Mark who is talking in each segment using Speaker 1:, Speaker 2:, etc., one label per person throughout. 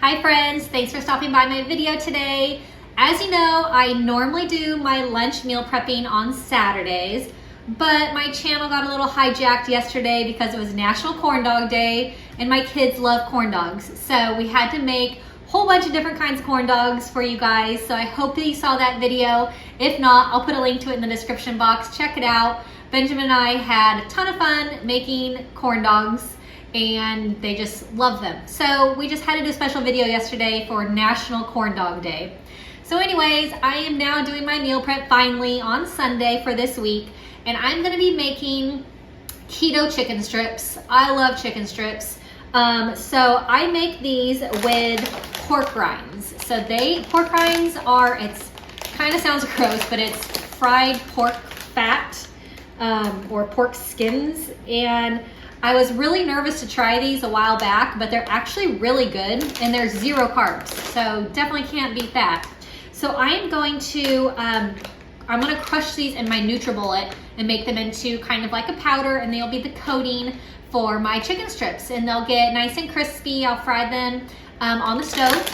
Speaker 1: Hi friends, thanks for stopping by my video today. As you know, I normally do my lunch meal prepping on Saturdays, but my channel got a little hijacked yesterday because it was National Corn Dog Day and my kids love corn dogs. So we had to make a whole bunch of different kinds of corn dogs for you guys. So I hope that you saw that video. If not, I'll put a link to it in the description box. Check it out. Benjamin and I had a ton of fun making corn dogs and they just love them. So we just had to do a special video yesterday for National Corn Dog Day. So anyways, I am now doing my meal prep finally on Sunday for this week, and I'm gonna be making keto chicken strips. I love chicken strips. So I make these with pork rinds. So pork rinds are, it's kind of sounds gross, but it's fried pork fat or pork skins. And I was really nervous to try these a while back, but they're actually really good and they're 0 carbs. So definitely can't beat that. So I am going to, I'm gonna crush these in my NutriBullet and make them into kind of like a powder, and they'll be the coating for my chicken strips, and they'll get nice and crispy. I'll fry them on the stove.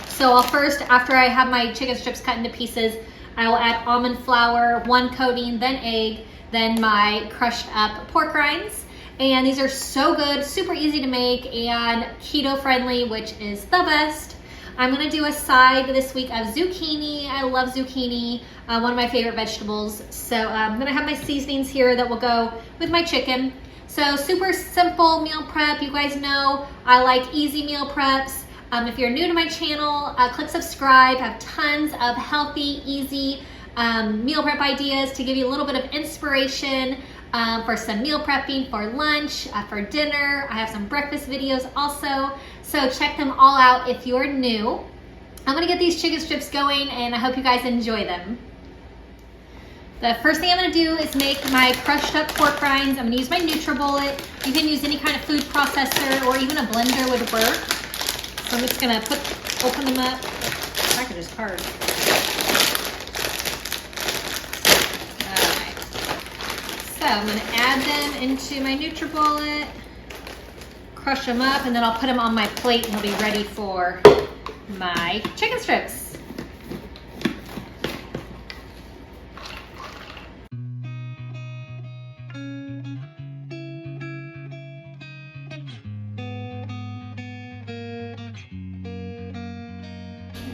Speaker 1: So I'll first, after I have my chicken strips cut into pieces, I will add almond flour, 1 coating, then egg, then my crushed up pork rinds. And these are so good, super easy to make, and keto friendly, which is the best. I'm gonna do a side this week of zucchini. I love zucchini, one of my favorite vegetables. So I'm gonna have my seasonings here that will go with my chicken. So super simple meal prep. You guys know I like easy meal preps. If you're new to my channel, click subscribe. I have tons of healthy, easy meal prep ideas to give you a little bit of inspiration for some meal prepping for lunch, for dinner. I have some breakfast videos also. So check them all out if you're new. I'm gonna get these chicken strips going and I hope you guys enjoy them. The first thing I'm gonna do is make my crushed up pork rinds. I'm gonna use my NutriBullet. You can use any kind of food processor or even a blender would work. So I'm just gonna open them up. The package is hard. Alright. So I'm gonna add them into my NutriBullet, crush them up, and then I'll put them on my plate and they'll be ready for my chicken strips.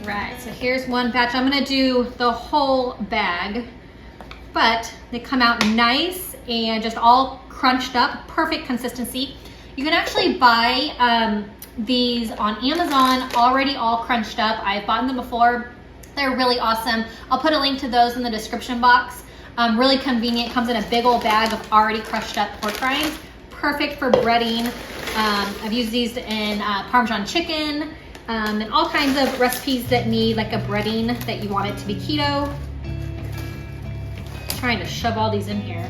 Speaker 1: Right, so here's one batch. I'm gonna do the whole bag, but they come out nice and just all crunched up, perfect consistency. You can actually buy these on Amazon already all crunched up. I've bought them before. They're really awesome. I'll put a link to those in the description box. Really convenient, comes in a big old bag of already crushed up pork rinds. Perfect for breading. I've used these in Parmesan chicken, and all kinds of recipes that need like a breading that you want it to be keto. I'm trying to shove all these in here.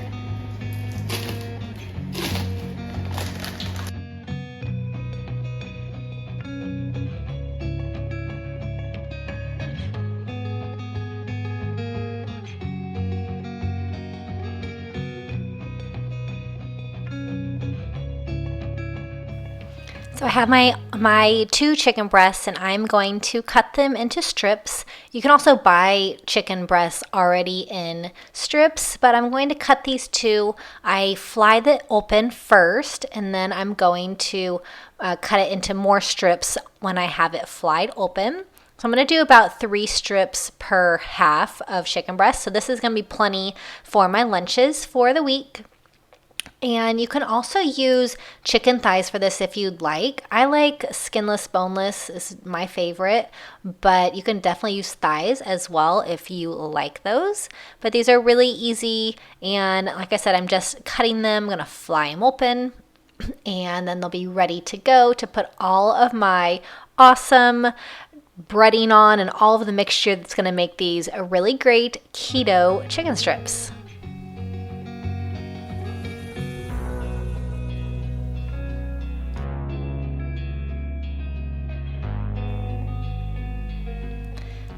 Speaker 1: So I have my 2 chicken breasts and I'm going to cut them into strips. You can also buy chicken breasts already in strips, but I'm going to cut these 2. I fly it open first and then I'm going to cut it into more strips when I have it flied open. So I'm going to do about 3 strips per half of chicken breast. So this is going to be plenty for my lunches for the week. And you can also use chicken thighs for this if you'd like. I like skinless, boneless is my favorite, but you can definitely use thighs as well if you like those. But these are really easy, and like I said, I'm just cutting them. I'm gonna fly them open, and then they'll be ready to go to put all of my awesome breading on and all of the mixture that's gonna make these a really great keto chicken strips.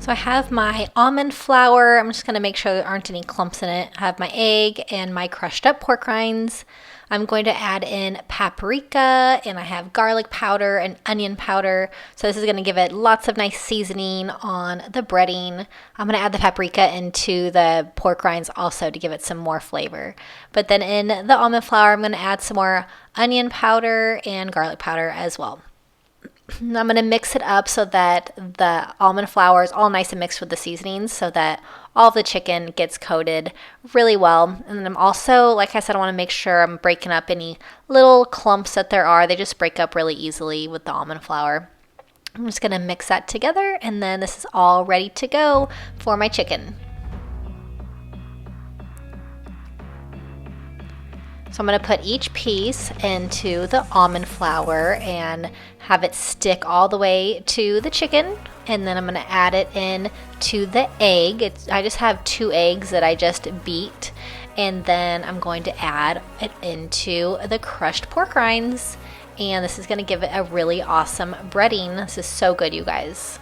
Speaker 1: So I have my almond flour. I'm just going to make sure there aren't any clumps in it. I have my egg and my crushed up pork rinds. I'm going to add in paprika, and I have garlic powder and onion powder. So this is going to give it lots of nice seasoning on the breading. I'm going to add the paprika into the pork rinds also to give it some more flavor. But then in the almond flour, I'm going to add some more onion powder and garlic powder as well. I'm going to mix it up so that the almond flour is all nice and mixed with the seasonings so that all of the chicken gets coated really well. And then I'm also, like I said, I want to make sure I'm breaking up any little clumps that there are. They just break up really easily with the almond flour. I'm just going to mix that together, and then this is all ready to go for my chicken. So I'm going to put each piece into the almond flour and have it stick all the way to the chicken. And then I'm going to add it in to the egg. I just have 2 eggs that I just beat. And then I'm going to add it into the crushed pork rinds. And this is going to give it a really awesome breading. This is so good, you guys.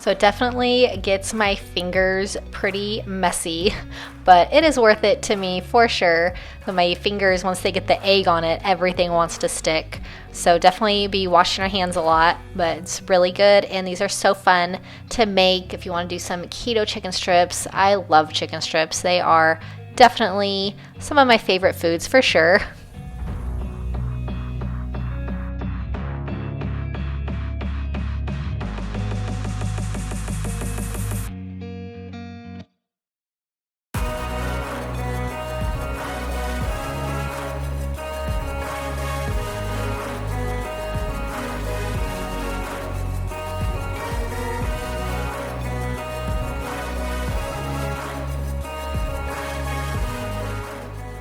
Speaker 1: So it definitely gets my fingers pretty messy, but it is worth it to me for sure. So my fingers, once they get the egg on it, everything wants to stick. So definitely be washing your hands a lot, but it's really good. And these are so fun to make if you want to do some keto chicken strips. I love chicken strips. They are definitely some of my favorite foods for sure.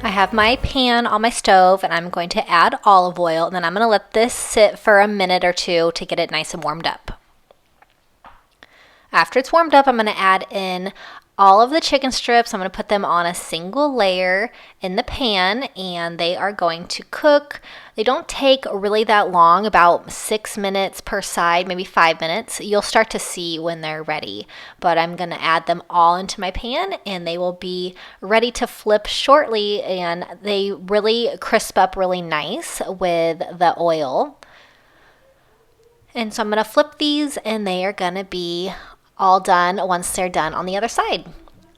Speaker 1: I have my pan on my stove, and I'm going to add olive oil, and then I'm going to let this sit for a minute or two to get it nice and warmed up. After it's warmed up, I'm going to add in all of the chicken strips. I'm going to put them on a single layer in the pan, and they are going to cook. They don't take really that long, about 6 minutes per side, maybe 5 minutes. You'll start to see when they're ready, but I'm going to add them all into my pan, and they will be ready to flip shortly, and they really crisp up really nice with the oil. And so I'm going to flip these, and they are going to be all done once they're done on the other side.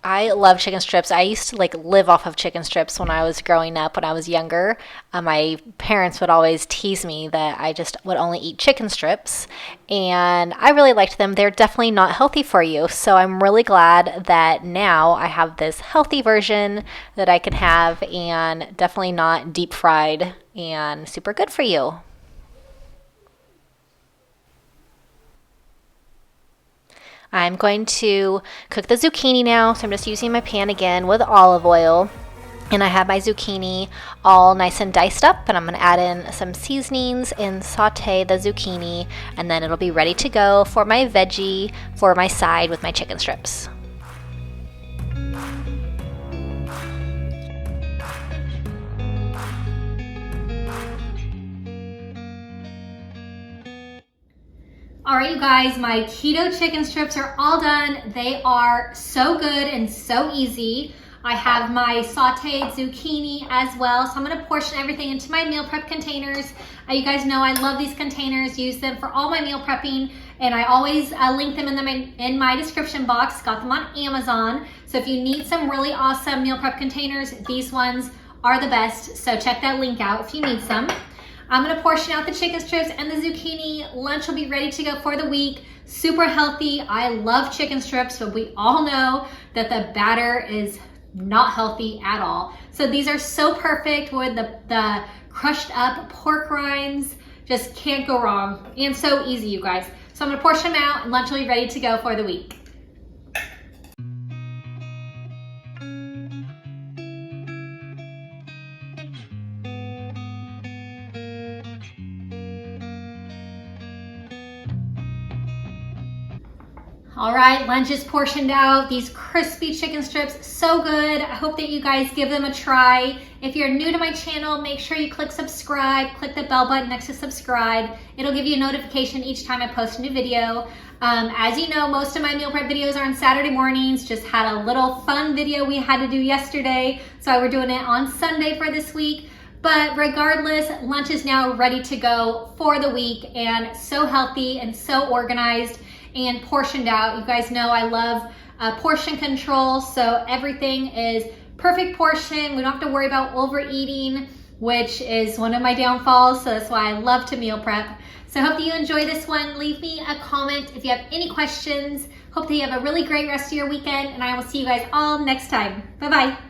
Speaker 1: I love chicken strips. I used to live off of chicken strips when I was growing up, when I was younger. My parents would always tease me that I just would only eat chicken strips, and I really liked them. They're definitely not healthy for you, so I'm really glad that now I have this healthy version that I can have, and definitely not deep fried and super good for you. I'm going to cook the zucchini now, so I'm just using my pan again with olive oil. And I have my zucchini all nice and diced up, and I'm going to add in some seasonings and saute the zucchini, and then it'll be ready to go for my veggie for my side with my chicken strips. All right, you guys, my keto chicken strips are all done. They are so good and so easy. I have my sauteed zucchini as well, so I'm going to portion everything into my meal prep containers. You guys know I love these containers, use them for all my meal prepping, and I always link them in my description box. Got them on Amazon, so if you need some really awesome meal prep containers, these ones are the best, so check that link out if you need some. I'm going to portion out the chicken strips and the zucchini. Lunch will be ready to go for the week. Super healthy. I love chicken strips, but we all know that the batter is not healthy at all. So these are so perfect with the crushed up pork rinds. Just can't go wrong. And so easy, you guys. So I'm going to portion them out, and lunch will be ready to go for the week. All right, lunch is portioned out. These crispy chicken strips, so good. I hope that you guys give them a try. If you're new to my channel, make sure you click subscribe, click the bell button next to subscribe. It'll give you a notification each time I post a new video. As you know, most of my meal prep videos are on Saturday mornings. Just had a little fun video we had to do yesterday, so we're doing it on Sunday for this week. But regardless, lunch is now ready to go for the week, and so healthy and so organized and portioned out. You guys know I love portion control, so everything is perfect portion. We don't have to worry about overeating, which is one of my downfalls, so that's why I love to meal prep. So I hope that you enjoy this one. Leave me a comment if you have any questions. Hope that you have a really great rest of your weekend, and I will see you guys all next time. Bye-bye.